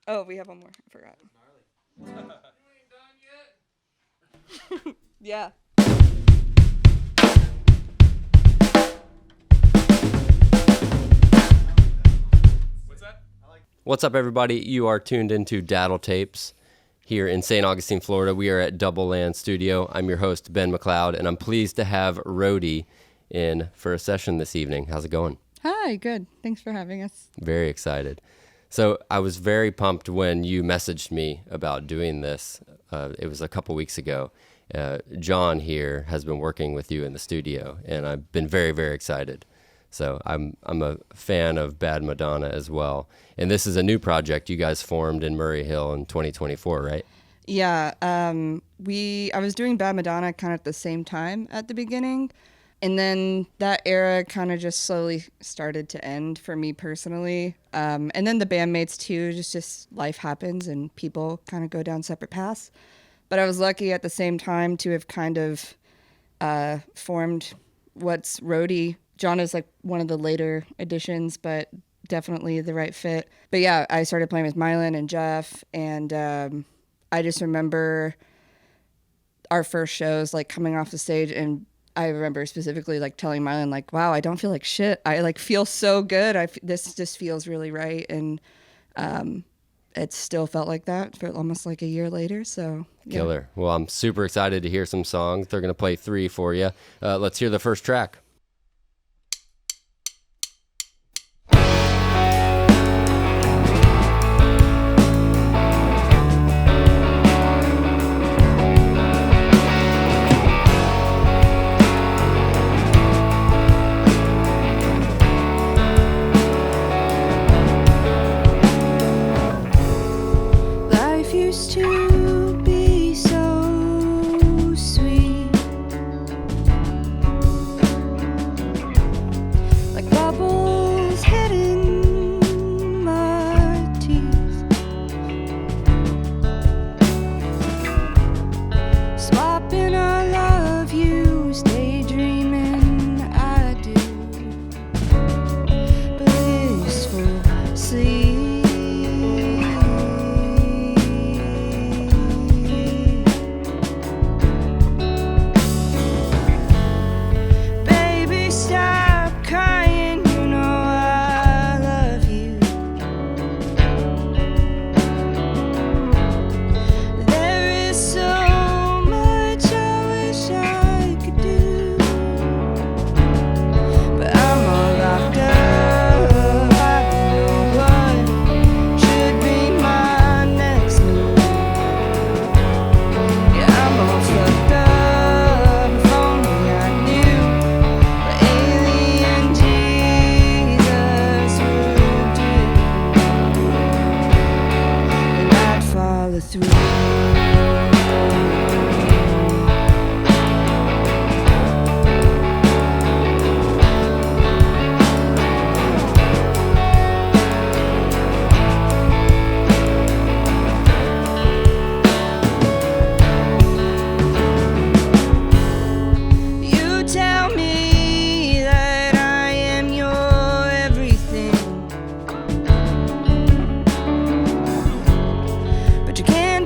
Oh, we have one more. I forgot. Yeah. What's up, everybody? You are tuned into Datil Tapes here in St. Augustine, Florida. We are at Doubleland Studio. I'm your host, Ben McLeod, and I'm pleased to have Roadie in for a session this evening. How's it going? Hi, good. Thanks for having us. Very excited. So I was very pumped when you messaged me about doing this. It was a couple weeks ago. John here has been working with you in the studio, and I've been very, very excited. So I'm a fan of Bad Madonna as well. And this is a new project you guys formed in Murray Hill in 2024, right? Yeah, I was doing Bad Madonna kind of at the same time at the beginning, and then that era kind of just slowly started to end for me personally. And then the bandmates too, just life happens and people kind of go down separate paths. But I was lucky at the same time to have kind of formed what's Roadie. John is like one of the later additions, but definitely the right fit. But yeah, I started playing with Mylan and Jeff, and I just remember our first shows, like coming off the stage, and I remember specifically like telling Mylan, like, wow, I don't feel like shit. I like feel so good. This just feels really right. And it still felt like that for almost like a year later. So yeah. Killer. Well, I'm super excited to hear some songs. They're going to play 3 for you. Let's hear the first track. To be so sweet, like bubbles hitting my teeth, swapping I love yous, daydreaming I do, blissful sleep.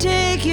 Take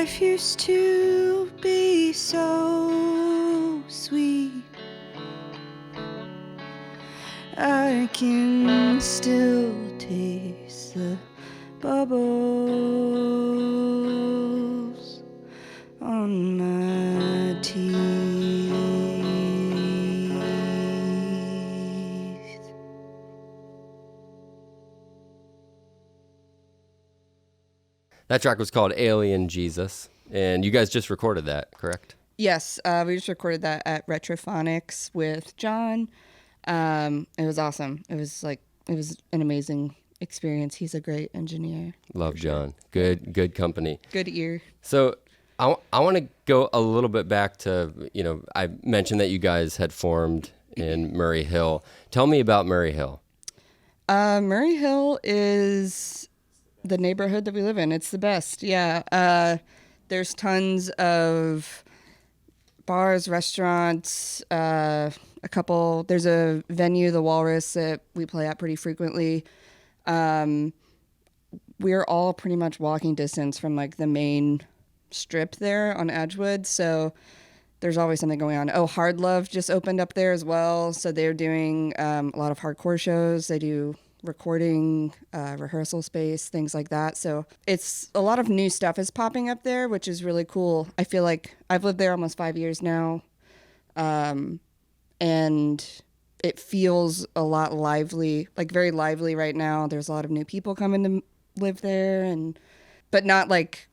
life used to be so sweet. I can still taste the bubbles on my teeth. That track was called Alien Jesus, and you guys just recorded that, correct? Yes, we just recorded that at Retrophonics with John. It was awesome. It was an amazing experience. He's a great engineer. Love John. Good company. Good ear. So I want to go a little bit back to, I mentioned that you guys had formed in Murray Hill. Tell me about Murray Hill. Murray Hill is the neighborhood that we live in. It's the best. Yeah. There's tons of bars, restaurants, there's a venue, the Walrus, that we play at pretty frequently. We're all pretty much walking distance from like the main strip there on Edgewood. So there's always something going on. Oh, Hard Love just opened up there as well. So they're doing a lot of hardcore shows. They do recording, rehearsal space, things like that. So it's a lot of new stuff is popping up there, which is really cool. I feel like I've lived there almost 5 years now. And it feels a lot lively, like very lively right now. There's a lot of new people coming to live there, but not like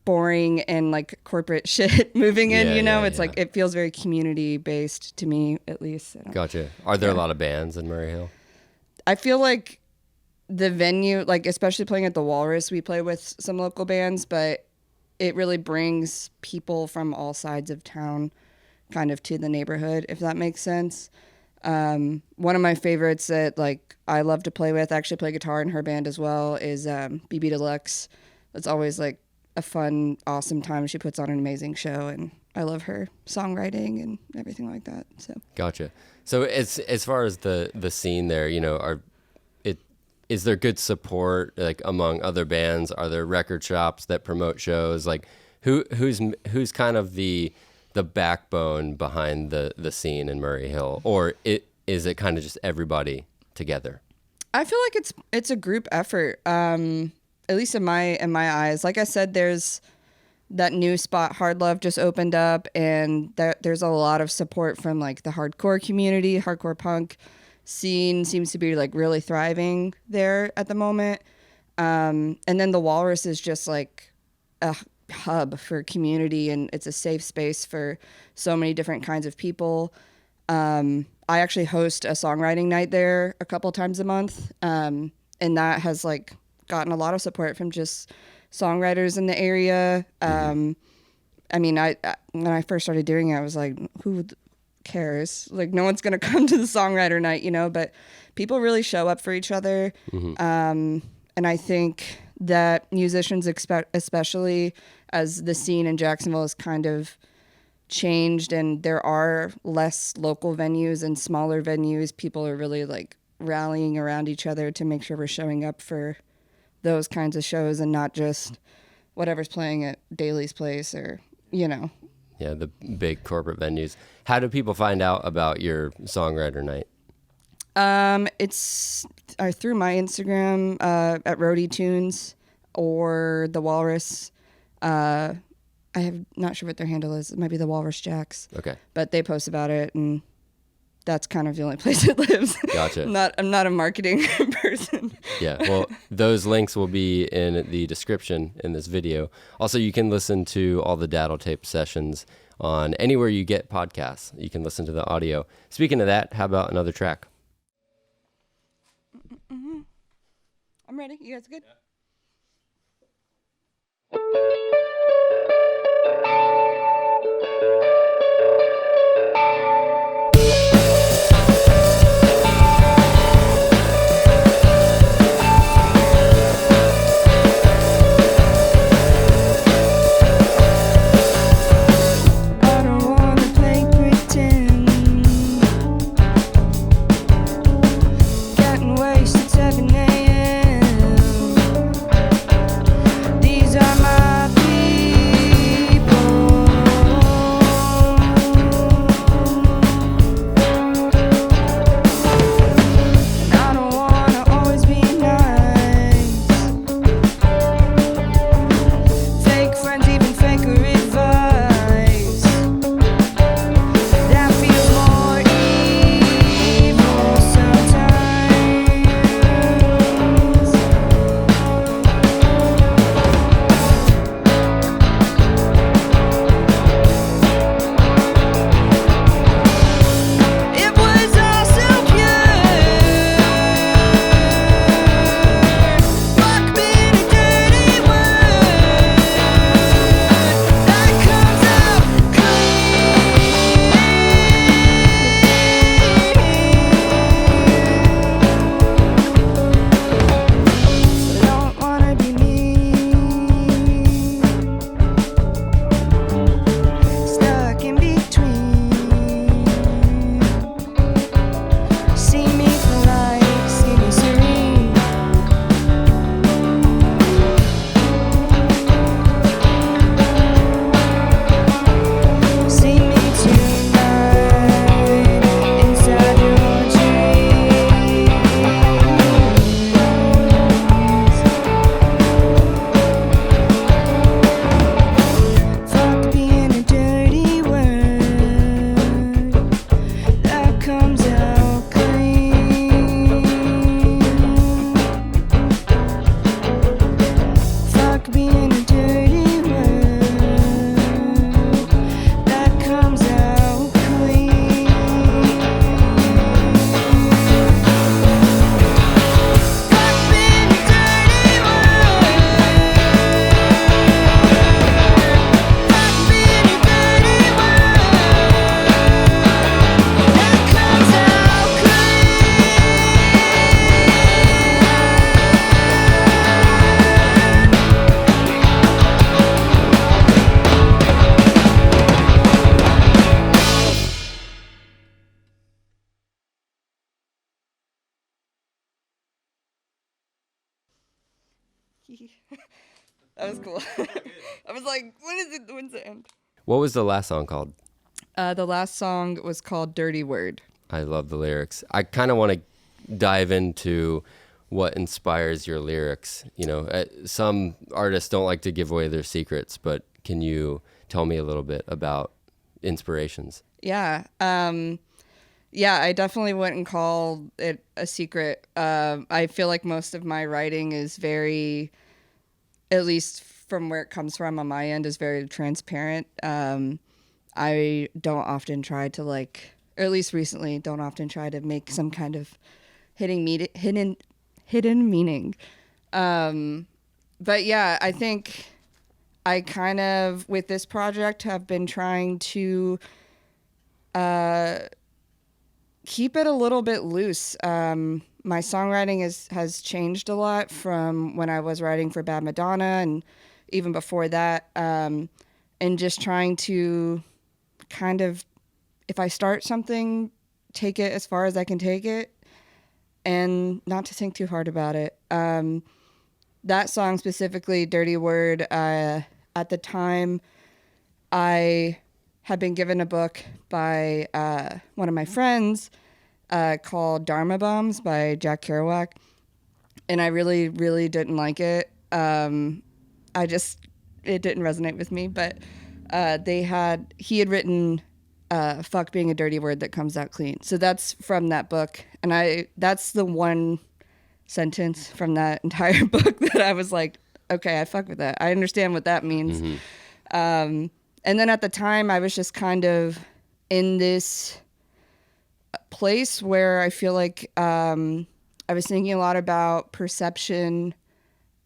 boring and like corporate shit moving in, It's like, it feels very community based to me, at least. Gotcha. Are there a lot of bands in Murray Hill? I feel like the venue, like especially playing at the Walrus, we play with some local bands, but it really brings people from all sides of town kind of to the neighborhood, if that makes sense. One of my favorites that like I love to play with, I actually play guitar in her band as well, is BB Deluxe. It's always like a fun, awesome time. She puts on an amazing show, and I love her songwriting and everything like that. So Gotcha. So as far as the scene there, is there good support like among other bands? Are there record shops that promote shows? Like who's kind of the backbone behind the scene in Murray Hill, or is it kind of just everybody together? I feel like it's a group effort. At least in my eyes. Like I said, there's that new spot, Hard Love, just opened up, and there's a lot of support from like the hardcore community. Hardcore punk scene seems to be like really thriving there at the moment. And then the Walrus is just like a hub for community, and it's a safe space for so many different kinds of people. I actually host a songwriting night there a couple times a month, and that has like gotten a lot of support from just songwriters in the area. I mean, when I first started doing it, I was like, who cares? Like, no one's gonna come to the songwriter night, but people really show up for each other. And I think that musicians, especially as the scene in Jacksonville has kind of changed and there are less local venues and smaller venues, people are really like rallying around each other to make sure we're showing up for those kinds of shows and not just whatever's playing at Daly's Place or, Yeah, the big corporate venues. How do people find out about your songwriter night? It's through my Instagram at Roadie Tunes or the Walrus. I have not sure what their handle is. It might be the Walrus Jacks. Okay. But they post about it, and that's kind of the only place it lives. Gotcha. I'm not a marketing person. Yeah. Well, those links will be in the description in this video. Also, you can listen to all the Datil Tape sessions on anywhere you get podcasts. You can listen to the audio. Speaking of that, how about another track? I'm ready. You guys good? Yeah. These are my feelings. That was cool. I was like, when's it end? What was the last song called? The last song was called Dirty Word. I love the lyrics. I kind of want to dive into what inspires your lyrics. Some artists don't like to give away their secrets, but can you tell me a little bit about inspirations? Yeah. Yeah, I definitely wouldn't call it a secret. I feel like most of my writing is very, at least from where it comes from on my end, is very transparent. I don't often try to or at least recently, don't often try to make some kind of hidden meaning. But yeah, I think I kind of, with this project, have been trying to keep it a little bit loose. My songwriting has changed a lot from when I was writing for Bad Madonna and even before that, and just trying to kind of, if I start something, take it as far as I can take it and not to think too hard about it. That song specifically, Dirty Word, at the time I had been given a book by one of my friends called Dharma Bombs by Jack Kerouac, and I really, really didn't like it. It didn't resonate with me, but he had written fuck being a dirty word that comes out clean. So that's from that book, and that's the one sentence from that entire book that I was like, okay, I fuck with that. I understand what that means. Mm-hmm. And then at the time, I was just kind of in this place where I feel like I was thinking a lot about perception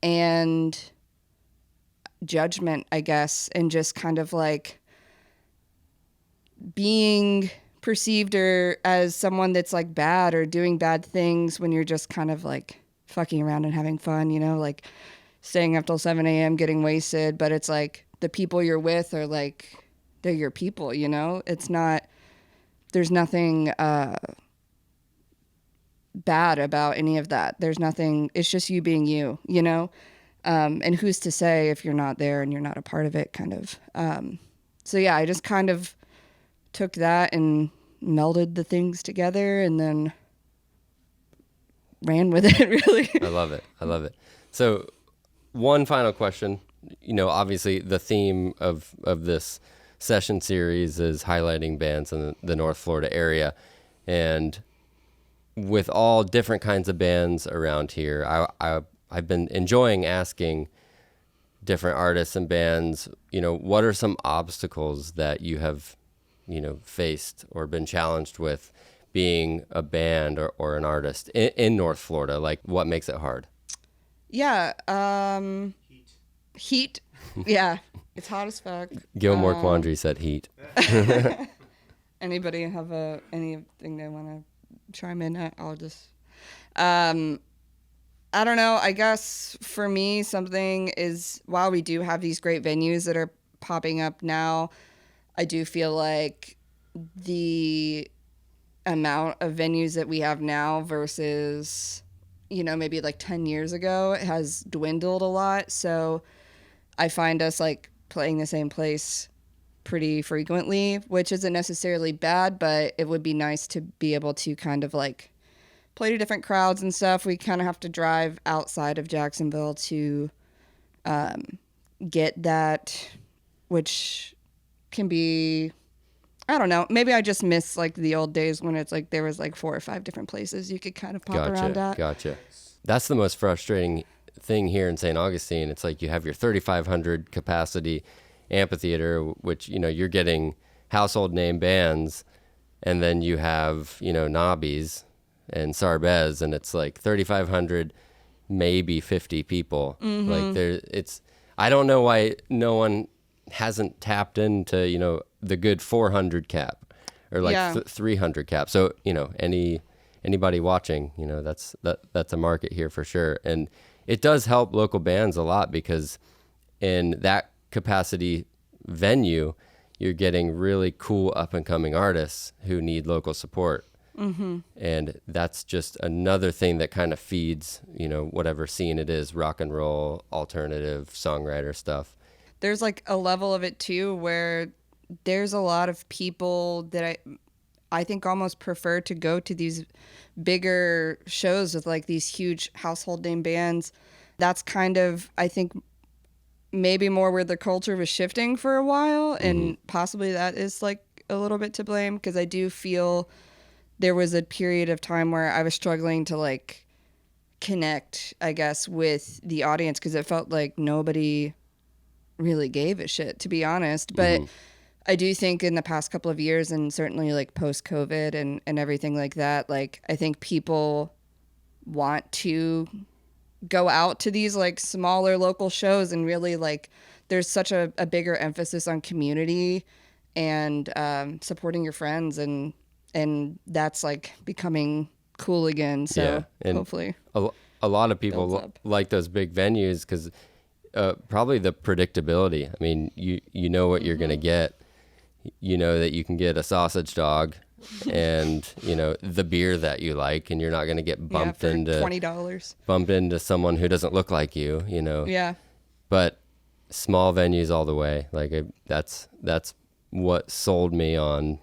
and judgment, I guess, and just kind of like being perceived or as someone that's like bad or doing bad things when you're just kind of like fucking around and having fun, like staying up till 7 a.m. getting wasted. But it's like the people you're with are like, they're your people, It's not, there's nothing bad about any of that. There's nothing, it's just you being you, and who's to say if you're not there and you're not a part of it, kind of. So yeah, I just kind of took that and melded the things together and then ran with it, really. I love it. So one final question. Obviously the theme of this session series is highlighting bands in the North Florida area. And with all different kinds of bands around here, I've been enjoying asking different artists and bands, what are some obstacles that you have, faced or been challenged with being a band or an artist in North Florida? Like, what makes it hard? Yeah. Heat. Yeah. It's hot as fuck. Gilmore Quandary said heat. Anybody have anything they want to chime in at? I'll just, I don't know. I guess for me, something is, while we do have these great venues that are popping up now, I do feel like the amount of venues that we have now versus, maybe like 10 years ago has dwindled a lot. So I find us like playing the same place pretty frequently, which isn't necessarily bad, but it would be nice to be able to kind of like play to different crowds and stuff. We kind of have to drive outside of Jacksonville to get that, which can be, I don't know, maybe I just miss like the old days when it's like there was like 4 or 5 different places you could kind of pop around at. Gotcha. That's the most frustrating thing here in St. Augustine. It's like you have your 3,500 capacity amphitheater, which, you're getting household name bands, and then you have, Nobbies and Sarbez, and it's like 3,500, maybe 50 people. Mm-hmm. Like I don't know why no one hasn't tapped into, the good 400 cap or like 300 cap. So, anybody watching, that's a market here for sure. And it does help local bands a lot because in that capacity venue, you're getting really cool up and coming artists who need local support. And that's just another thing that kind of feeds, whatever scene it is, rock and roll, alternative, songwriter stuff. There's like a level of it too where there's a lot of people that I think almost prefer to go to these bigger shows with like these huge household name bands. That's kind of, I think, maybe more where the culture was shifting for a while, and possibly that is like a little bit to blame, because I do feel there was a period of time where I was struggling to like connect, I guess, with the audience, because it felt like nobody really gave a shit, to be honest. But I do think in the past couple of years, and certainly like post-COVID and everything like that, like I think people want to go out to these like smaller local shows, and really like there's such a bigger emphasis on community and supporting your friends, and that's like becoming cool again. So and hopefully a lot of people like those big venues because probably the predictability. I mean, you know what you're gonna get. You know that you can get a sausage dog and the beer that you like, and you're not going to get bumped into $20, someone who doesn't look like you. But small venues all the way. Like that's what sold me on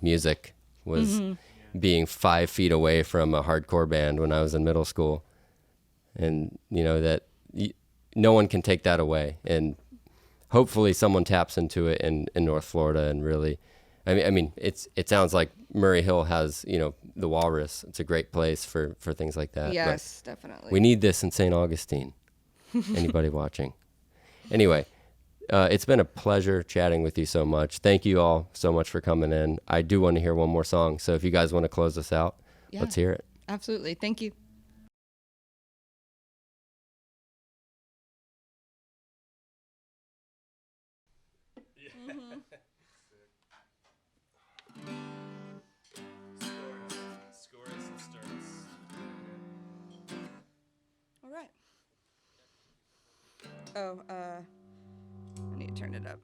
music, was being 5 feet away from a hardcore band when I was in middle school, and that no one can take that away. And hopefully someone taps into it in North Florida and really, I mean, it sounds like Murray Hill has, the Walrus. It's a great place for things like that. Yes, definitely. We need this in St. Augustine. Anybody watching? Anyway, it's been a pleasure chatting with you so much. Thank you all so much for coming in. I do want to hear one more song. So if you guys want to close us out, let's hear it. Absolutely. Thank you. All right. Oh, I need to turn it up.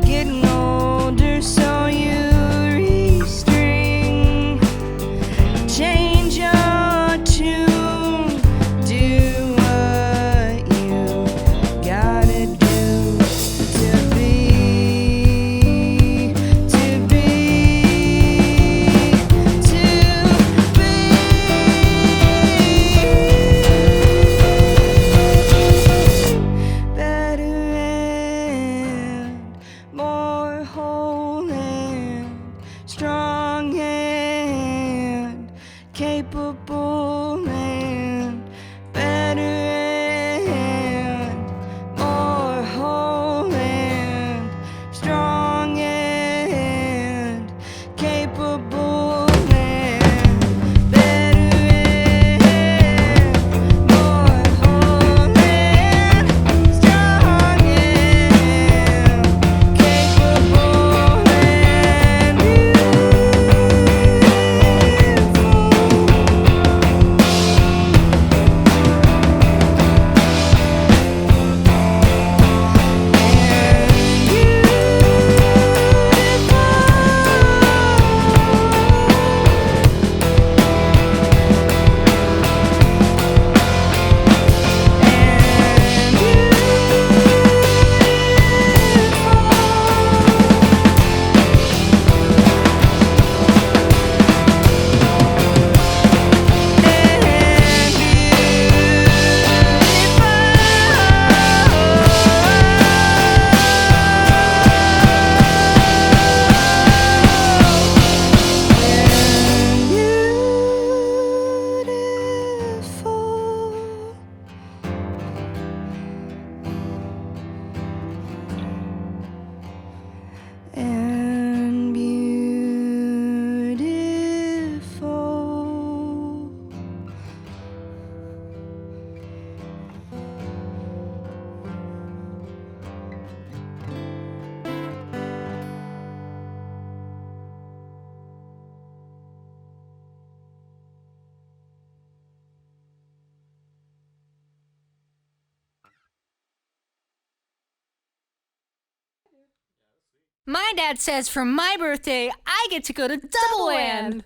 getting older, so you restring, change your tune, do what you gotta do to be, to be, to be better and more whole and strong and capable and better and more whole and strong and capable and better and more whole and strong and capable and and beautiful. My dad says for my birthday, I get to go to Doubleland.